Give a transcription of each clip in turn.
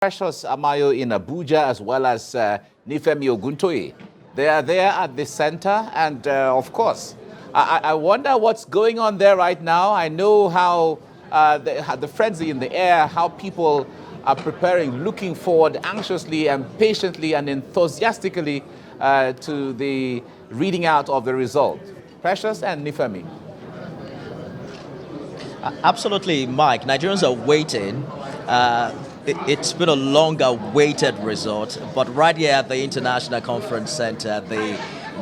Precious Amayo in Abuja as well as Nifemi Oguntoye. They are there at the center, and of course, I wonder what's going on there right now. I know how the frenzy in the air, how people are preparing, looking forward anxiously and patiently and enthusiastically to the reading out of the result. Precious and Nifemi. Absolutely, Mike. Nigerians are waiting. It's been a long-awaited result, but right here at the International Conference Center, the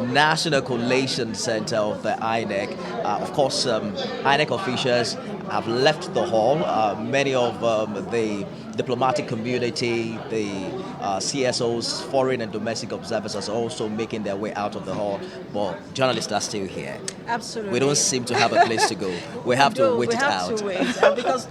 National Collation Center of the INEC, of course, INEC officials have left the hall. Many of the diplomatic community, the CSOs, foreign and domestic observers are also making their way out of the hall, but journalists are still here. Absolutely. We don't seem to have a place to go. We have to wait it out. We have to wait because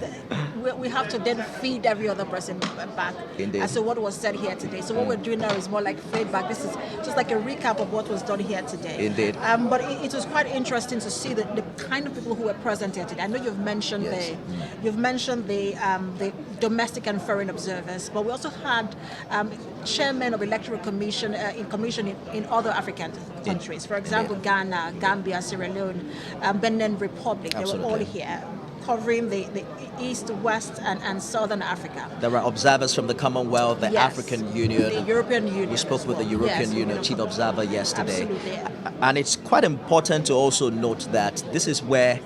we have to then feed every other person back. Indeed. As to what was said here today. So what we're doing now is more like feedback. This is just like a recap of what was done here today. Indeed. But it was quite interesting to see the kind of people who were present here today. I know you've mentioned the domestic and foreign observers, but we also had chairmen of electoral commission in other African countries. For example, Ghana, Gambia, Sierra Leone, Benin Republic. Absolutely. They were all here, covering the East, West, and Southern Africa. There were observers from the Commonwealth, the African Union, the European Union. We spoke with the European Union chief observer yesterday. Absolutely. And it's quite important to also note that this is where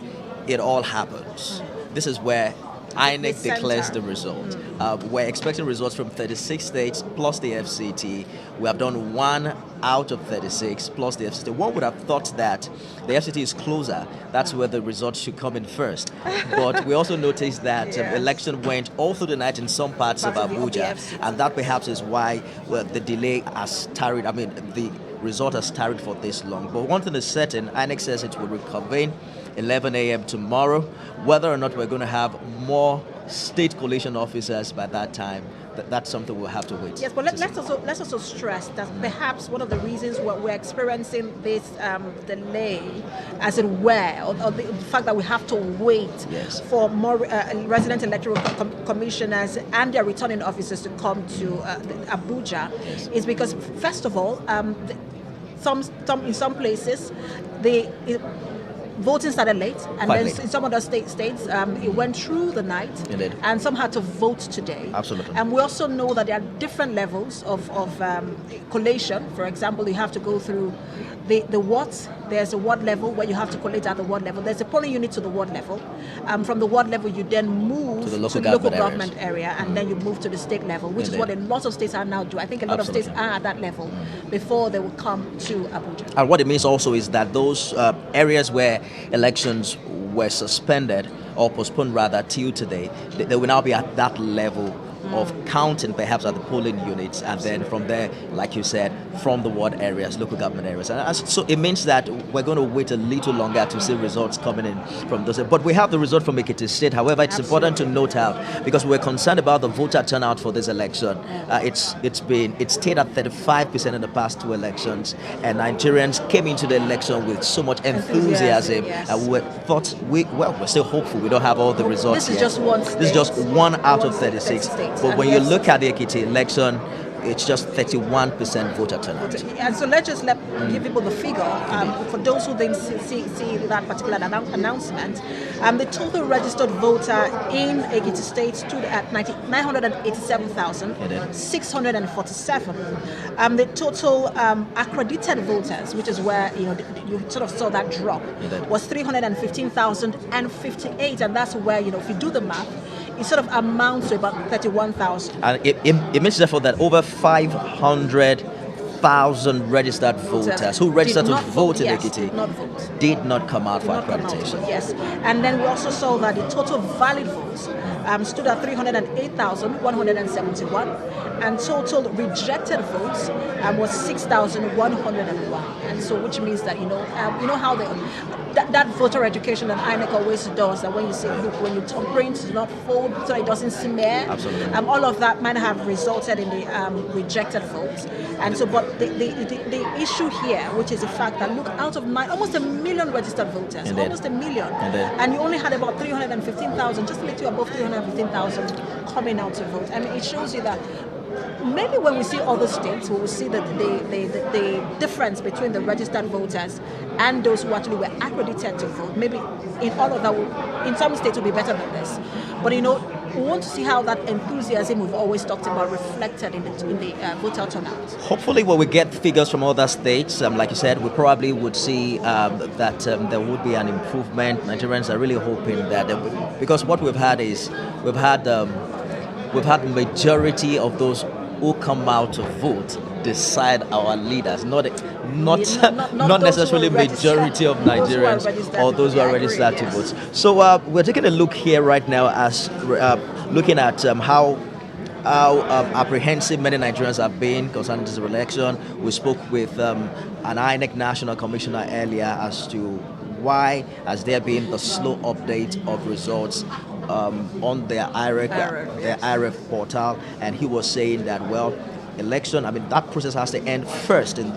it all happens. This is where INEC declares the result. We're expecting results from 36 states plus the FCT. We have done 1 out of 36 plus the FCT. One would have thought that the FCT is closer. That's where the results should come in first. But we also noticed that election went all through the night in some parts of Abuja. And that perhaps is why the delay has tarried. I mean, the result has tarried for this long. But one thing is certain, INEC says it will reconvene 11 a.m. tomorrow. Whether or not we're going to have more state collation officers by that time, that's something we'll have to wait. Yes, but let's also stress that perhaps one of the reasons we're experiencing this delay, as it were, or the fact that we have to wait for more resident electoral commissioners and their returning officers to come to Abuja, is because, first of all, in some places, voting started late, and then in some other states, it went through the night, and some had to vote today. Absolutely. And we also know that there are different levels of collation. For example, you have to go through the wards. There's a ward level where you have to collate at the ward level. There's a polling unit to the ward level. From the ward level, you then move to the local government area, and then you move to the state level, which is what a lot of states are now doing. I think a lot of states are at that level before they will come to Abuja. And what it means also is that those areas where elections were suspended or postponed rather till today, they will now be at that level of counting perhaps at the polling units, and then from there, like you said, from the ward areas, local government areas. And so it means that we're going to wait a little longer to see results coming in from those. But we have the result from Ekiti State. However, it's important to note out, because we're concerned about the voter turnout for this election. It stayed at 35% in the past 2 elections, and Nigerians came into the election with so much enthusiasm. We're still hopeful. We don't have all the results yet. This is just 1 out of 36. But when you look at the Ekiti election, it's just 31% voter turnout. And so let's just give people the figure. For those who didn't see that particular announcement, the total registered voter in Ekiti State stood at 987,647. The total accredited voters, which is where you sort of saw that drop, was 315,058, and that's where if you do the math, it sort of amounts to about 31,000. And it means therefore that over 500,000 registered voters who registered to vote in Ekiti did not come out for accreditation. Yes, and then we also saw that the total valid votes stood at 308,171, and total rejected votes was 6,101. And so, which means that how that voter education that INEC always does, that when you say, look, when you turn print, do not fold so it doesn't smear. Absolutely. All of that might have resulted in the rejected votes. And so, but the issue here, which is the fact that, look, out of almost 1 million registered voters, almost 1 million, and you only had about 315,000, just a little above 315,000 315,000 coming out to vote. I mean, it shows you that maybe when we see other states, we will see that the difference between the registered voters and those who actually were accredited to vote. Maybe in all of that, in some states will be better than this. But we want to see how that enthusiasm we've always talked about reflected in the voter turnout. Hopefully, when we get figures from other states, like you said, we probably would see that there would be an improvement. Nigerians are really hoping that, because what we've had is we've had the majority of those who come out to vote decide our leaders, not necessarily majority of Nigerians or those who are registered to vote. So we're taking a look here right now as looking at how apprehensive many Nigerians have been concerning this election. We spoke with an INEC national commissioner earlier as to why has there been the slow update of results on their IREF portal, and he was saying that, well, election, I mean, that process has to end first in